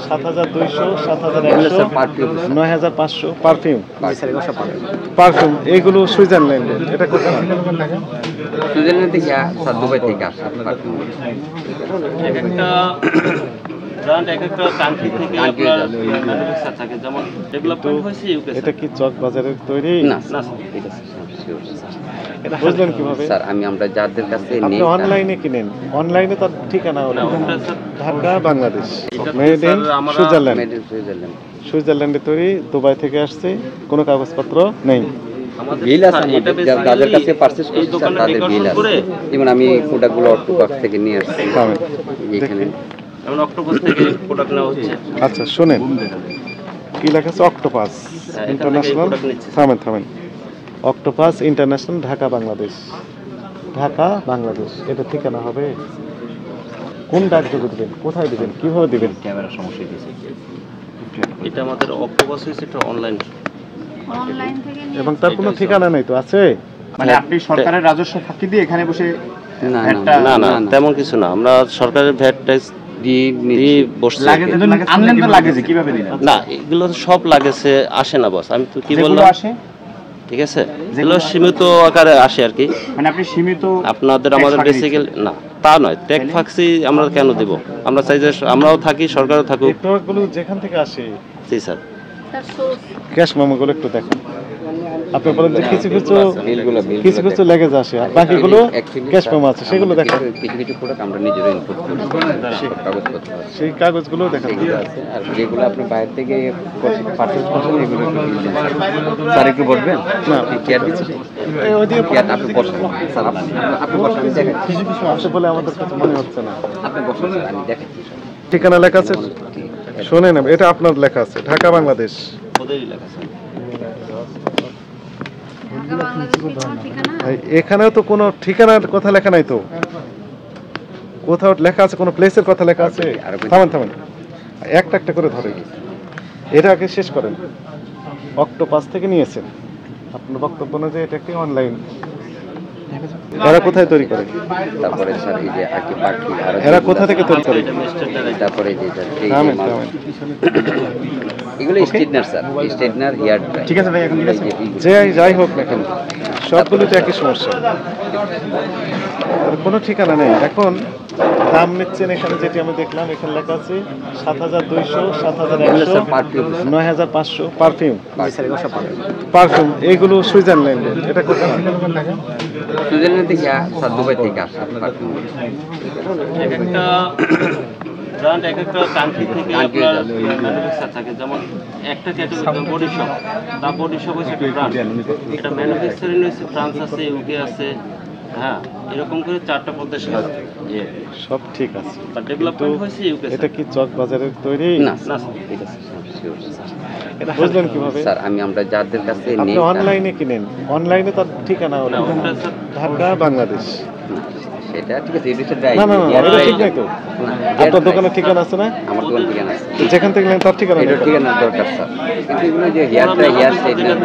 7200, 7100, 9500 perfume. Perfume এগুলো সুইজারল্যান্ডে। এটা কোথায়? সুইজারল্যান্ড থেকে স্যার দুবাই থেকে আসে পারফিউম। একটা ব্র্যান্ড একটা কান্ট্রি থেকে আপনার ম্যানুফ্যাকচার থাকে, যেমন ডেভেলপমেন্ট হয়েছে ইউকে। এটা কি চক বাজারের তৈরি? না স্যার, এটা শিওর স্যার। এটা বুঝলেন কিভাবে? স্যার আমি আমরা যাদের কাছে আপনি অনলাইনে কিনেন, অনলাইনে তার ঠিকানা হলো Dhaka, Bangladesh. Made in Switzerland. Made in Switzerland. সুইজারল্যান্ডে তৈরি, দুবাই থেকে আসছে, কোনো কাগজপত্র নেই। বিল আছে আমাদের, যাদের কাছে পারচেজ করছে তাদের বিল আছে। যেমন আমি প্রোডাক্টগুলো অক্টোপাস থেকে নিয়ে আসছি এখানে। যেমন অক্টোপাস থেকে প্রোডাক্ট নেওয়া হচ্ছে। আচ্ছা শুনেন, কি লেখা আছে? Octopus international. থামেন। Octopus international, Dhaka, Bangladesh. ঢাকা, বাংলাদেশ। এটা ঠিকানা হবে? কোন ডাকযোগে দিবেন, কোথায় দিবেন, কিভাবে দিবেন? ক্যামেরা সমস্যা দিয়েছে। এটা আমাদের অক্টোপাস হয়েছে, এটা অনলাইন থেকে এবং তার কোনো ঠিকানা নেই তো? আছে মানে আপনি সরকারের রাজস্ব ফাঁকি দিয়ে এখানে বসে? না তেমন কিছু না, আমরা সরকারের ভ্যাট ট্যাক্স দিয়ে বসছি। আনলেন তো লাগেছে, কিভাবে দিলেন? না, এগুলো সব লাগেছে আসে না বস, আমি তো কি বললাম। ঠিক আছে, এগুলো সীমিত আকারে আসে আর কি। মানে আপনি সীমিত, আপনাদের আমাদের বেসিক্যালি না তা নয়, ট্যাগ ফাক্সি আমরা কেন দেব? আমরা চাই যে আমরাও থাকি, সরকারও থাকুক। প্রোডাক্টগুলো যেখান থেকে আসে, জি স্যার। ক্যাশ মেমোগুলো একটু দেখেন। আপনি বলেন যে কিছু কিছু লেগে আসে, আর বাকিগুলো ক্যাশ মেমো আছে, সেগুলো দেখেন। কিছু প্রোডাক্ট আমরা নিজেরা ইনপুট করি, কাগজপত্র সেই কাগজগুলো দেখেন আছে। আর যেগুলো আপনি বাইরে থেকে পারচেজ করছেন এগুলো স্যার একটু বলবেন। না কেয়ার দিচ্ছি, কেয়ার আপনি বসেন স্যার, আপনি বসেন, আমি দেখাচ্ছি। কিছু আছে বলে আমাদের কাছে মনে হচ্ছে না। আপনি বসেন স্যার, আমি দেখাচ্ছি। ঠিকানা লেখা আছে, শোনেন, এটা আপনার লেখা আছে, ঢাকা, বাংলাদেশ। ওদেরই লেখা স্যার। এখানেও তো কোনো ঠিকানার কথা লেখা নাই তো, কোথাও লেখা আছে কোনো প্লেসের কথা লেখা আছে? থামেন, একটা একটা করে ধরে এটা আগে শেষ করেন। অক্টোপাস থেকে নিয়েছেন, আপনার বক্তব্য অনুযায়ী এটা কি অনলাইন? এরা কোথায় তৈরি করে? তারপরে স্যার এই যে আকি পাখি, আর এরা কোথা থেকে তৈরি করে? তারপরে এগুলো straightener sir, straightener, hair dry. ঠিক আছে ভাই, এখন ঠিক আছে। যাই হোক না কেন, সবগুলো তো একই সমস্যা, কোনো ঠিকানা নেই। এখন দাম নিচ্ছেন এখানে, যেটি আমি দেখলাম এখানে লেখা আছে 7200, 7100, 9500 পারফিউম। এইগুলো সুইজারল্যান্ডে। এটা কোথায়? সুইজারল্যান্ড থেকে স্যার দুবাই থেকে আসে পারফিউম। একটা ব্র্যান্ড একটা কান্ট্রি থেকে আপনার ম্যানুফ্যাকচার থাকে, যেমন একটা ক্যাটাগরি বডি শপ, তা বডি শপ হচ্ছে একটা ব্র্যান্ড। এটা ম্যানুফ্যাকচারিং হয়েছে ফ্রান্স আছে, ইউকে আছে, হ্যাঁ, এরকম করে 4টা প্রদেশে সব ঠিক আছে, বাট ডেভেলপমেন্ট হয়েছে ইউকে। এটা কি চক বাজারের তৈরি? না স্যার, এটা শিওর স্যার। এটা বুঝলেন কিভাবে? স্যার আমি আমরা যাদের কাছে আপনি অনলাইনে কিনেন, অনলাইনে তার ঠিকানা হলো ঢাকা, বাংলাদেশ। সেটা ঠিক আছে, এটা ড্রাই। না এটা ঠিক নাই তো। আপনার দোকানের ঠিকানা আছে না? আমার দোকান ঠিকানা আছে, যেখান থেকে নেন তার ঠিকানা? এটা ঠিকানা দরকার স্যার। কিন্তু এগুলো যে হেয়ার ড্রাই, হেয়ার স্ট্রেটনার